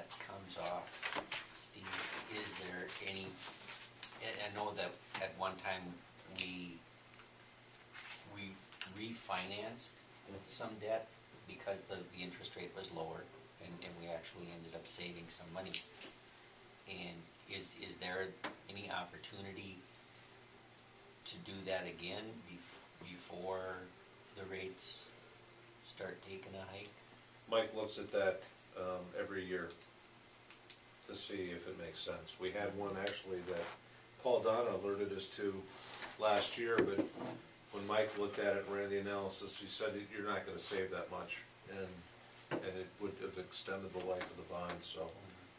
that comes off, Steve, is there any, and I know that at one time we refinanced with some debt because the interest rate was lower, and we actually ended up saving some money. And is there any opportunity to do that again before the rates start taking a hike? Mike looks at that every year to see if it makes sense. We had one actually that Paul Donna alerted us to last year, but when Mike looked at it and ran the analysis, he said you're not going to save that much, and it would have extended the life of the bond. So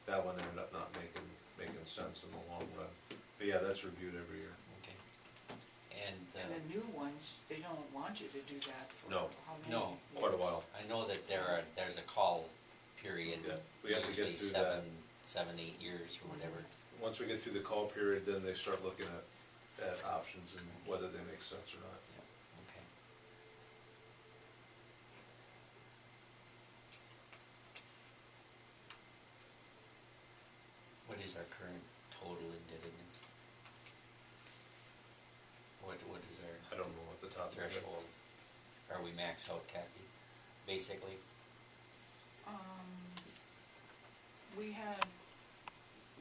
that one ended up not making sense in the long run. But yeah, that's reviewed every year. Okay. And the new ones, they don't want you to do that for No. how many? No. years? Quite a while. I know that there's a call period, Yeah, we have to usually get through that. 7, 8 years or whatever. Once we get through the call period, then they start looking at options and whether they make sense or not. Yeah, okay. What is our current total indebtedness? What is our I don't know at the top of my head. threshold? Are we max out, Kathy, basically?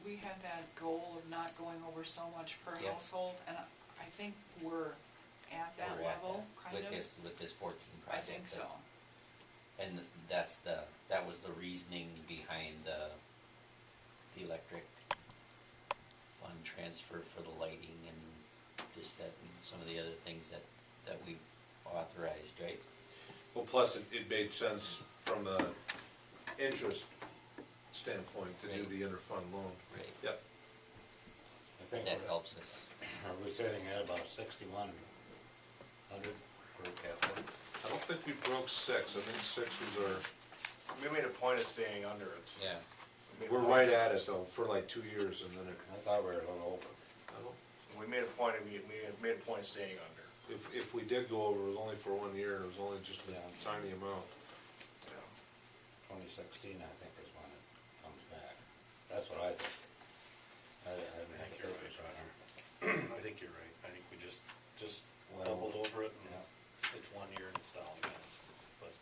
We had that goal of not going over so much per Yep. household, and I think we're at that We're at level, that kind of. with this 14 I project. think so. And that was the reasoning behind the electric fund transfer for the lighting and this, that, and some of the other things that we've authorized, right? Well, plus it made sense from a interest standpoint to do Right. the interfund loan. Right. Yep. I think That helps us. are we sitting at about 6,100 per capita? I don't think we broke 6. I think 6 was our. We made a point of staying under it. Yeah. We made a We're point right of- at it though for like 2 years, and then it. I thought we were a little over. I don't, We made a point of, we made a point of staying under. if we did go over, it was only for 1 year, and it was only just a Yeah. tiny amount. Yeah. 2016, I think, is when it comes back. That's what I think. I think think you're it right. was right. I think you're right. I think we just Well, doubled over it, and yeah. it's 1 year and it's down again. But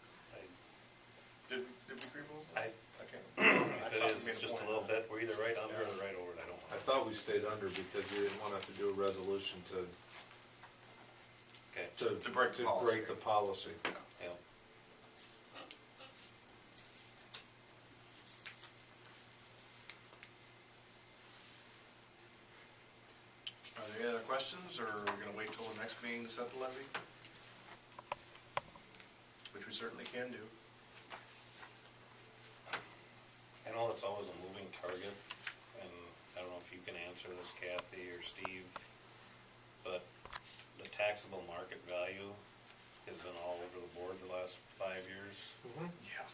Did we creep over? I, Okay. if it is just a little bit, we're either right under or right over it, I don't I know. thought we stayed under because we didn't want to have to do a resolution to Okay, break the policy. break the policy. yeah. Are there any other questions, or are we gonna wait till the next meeting to set the levy? Which we certainly can do. I know it's always a moving target, and I don't know if you can answer this, Kathy or Steve, but the taxable market value has been all over the board the last 5 years. Yeah.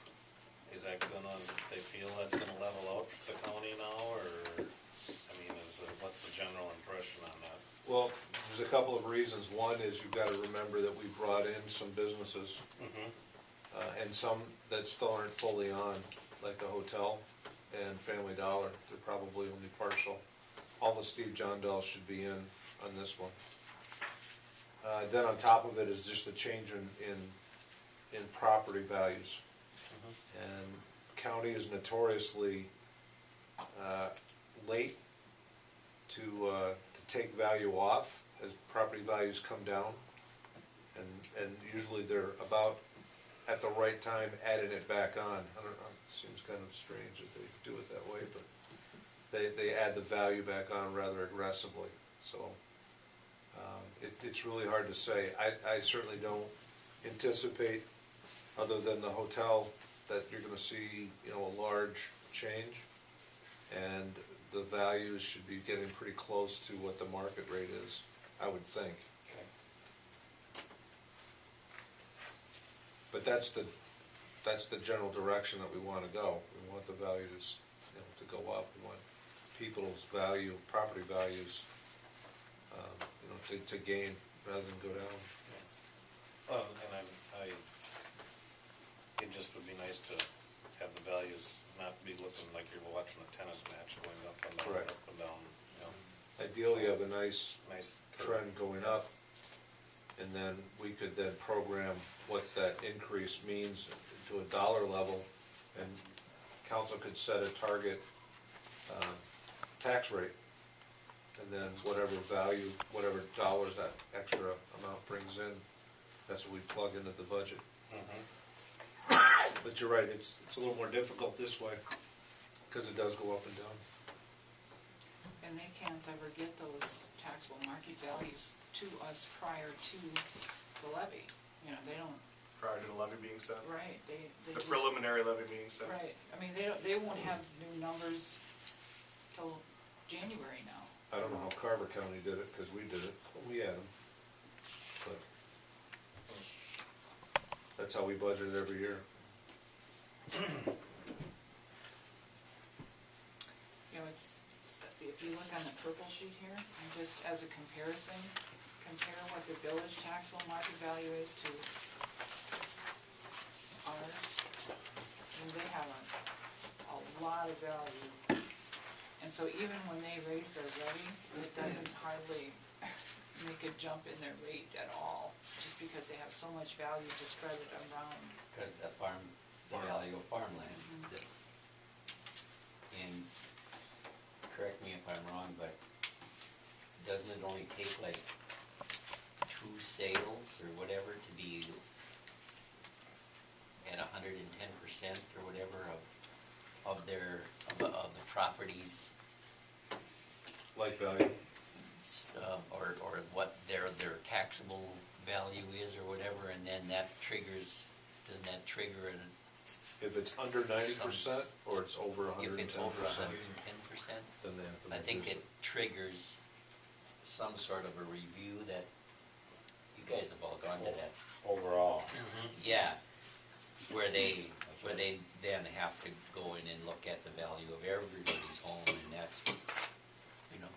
Is that gonna, they feel that's gonna level out for the county now, or, I mean, what's the general impression on that? Well, there's a couple of reasons. One is you've got to remember that we brought in some businesses, and some that still aren't fully on, like the hotel and Family Dollar. They're probably only partial. All the Steve John Dolls should be in on this one. Then on top of it is just the change in property values. And county is notoriously late to take value off as property values come down, and usually they're about at the right time adding it back on. I don't know, it seems kind of strange that they do it that way, but they add the value back on rather aggressively. So it's really hard to say. I certainly don't anticipate, other than the hotel, that you're going to see, you know, a large change, and the values should be getting pretty close to what the market rate is, I would think. Okay. But that's the general direction that we want to go. We want the values, you know, to go up. We want people's value, property values, you know, to gain rather than go down. Well, and it just would be nice to have the values not to be looking like you're watching a tennis match going up and down, Correct. up and down, you know, Ideally, you have a nice nice curve. trend going up, and then we could then program what that increase means to a dollar level, and council could set a target, tax rate. And then whatever value, whatever dollars that extra amount brings in, that's what we plug into the budget. Mhm. But you're right, it's a little more difficult this way, cause it does go up and down. And they can't ever get those taxable market values to us prior to the levy. You know, they don't, Prior to the levy being set? right, they The just. preliminary levy being set? Right, I mean, they won't have new numbers till January now. I don't know how Carver County did it, cause we did it, we had them. But that's how we budget it every year. You know, it's, if you look on the purple sheet here, and just as a comparison, compare what the village taxable market value is to ours, and they have a lot of value. And so even when they raise their levy, it doesn't hardly make a jump in their rate at all, just because they have so much value to spread it around. Cause the value of farmland. that- And correct me if I'm wrong, but doesn't it only take like 2 sales or whatever to be at 110% or whatever of the property's Like value, or what their taxable value is or whatever, and then that triggers, doesn't that trigger an, if it's under 90% or it's over 110%, if it's over 110%? then they have to I think reduce it triggers some sort of a review that, you guys have all gone to that. Overall, Yeah, where they then have to go in and look at the value of everybody's home, and that's, you know,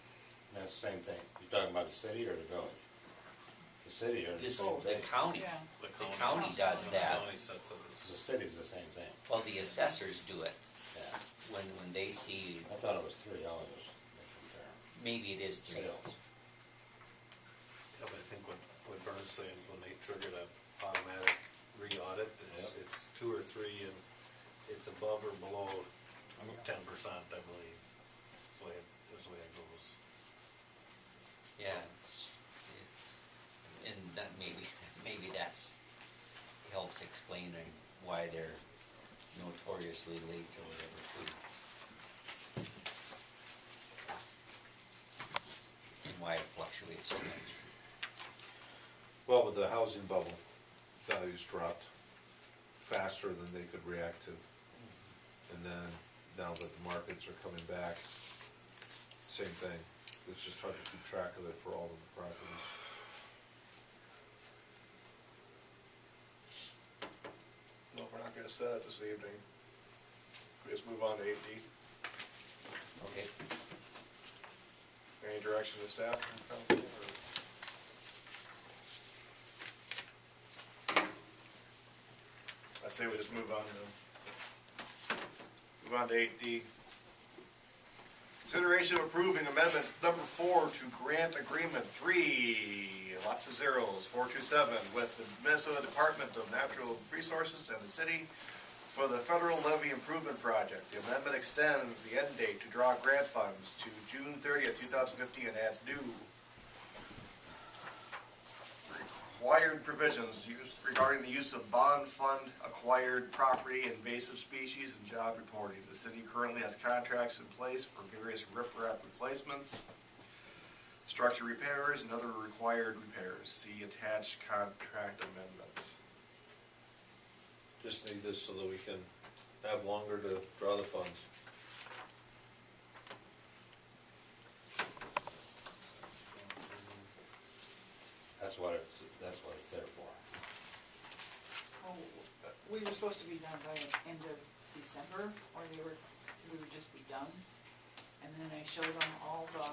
that's the same thing. You talking about the city or the village? The city or the this, village? the county, Yeah. the county does that. The county sets it as- The city's the same thing, Well, the assessors do it, yeah. when they see, I thought it was $3 different there. maybe it is 3. Sales. Yeah, but I think what Vern's saying is when they trigger that automatic re-audit, it's 2 or 3 and it's above or below 10%, I believe. That's the way it goes. Yeah, and that maybe that's, helps explain why they're notoriously late or whatever too. And why it fluctuates so much. Well, with the housing bubble, values dropped faster than they could react to. And then, now that the markets are coming back, same thing. It's just hard to keep track of it for all of the properties. Well, if we're not gonna set it this evening, we just move on to 8D. Okay, Any direction to staff from council, or? I say we just move on to 8D. Consideration of approving amendment number 4 to grant agreement 3, lots of zeros, 427, with the Minnesota Department of Natural Resources and the city for the federal levee improvement project. The amendment extends the end date to draw grant funds to June 30th, 2015, and adds new required provisions regarding the use of bond fund acquired property, invasive species, and job reporting. The city currently has contracts in place for various riprap replacements, structure repairs, and other required repairs. See attached contract amendments. Just need this so that we can have longer to draw the funds. That's what it's there for. Oh, we were supposed to be done by the end of December, or we would just be done. And then I showed them all the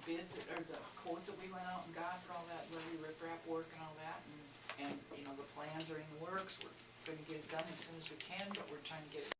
bids, or the quotes that we went out and got for all that levee riprap work and all that, and, you know, the plans are in the works, we're gonna get it done as soon as we can, but we're trying to get it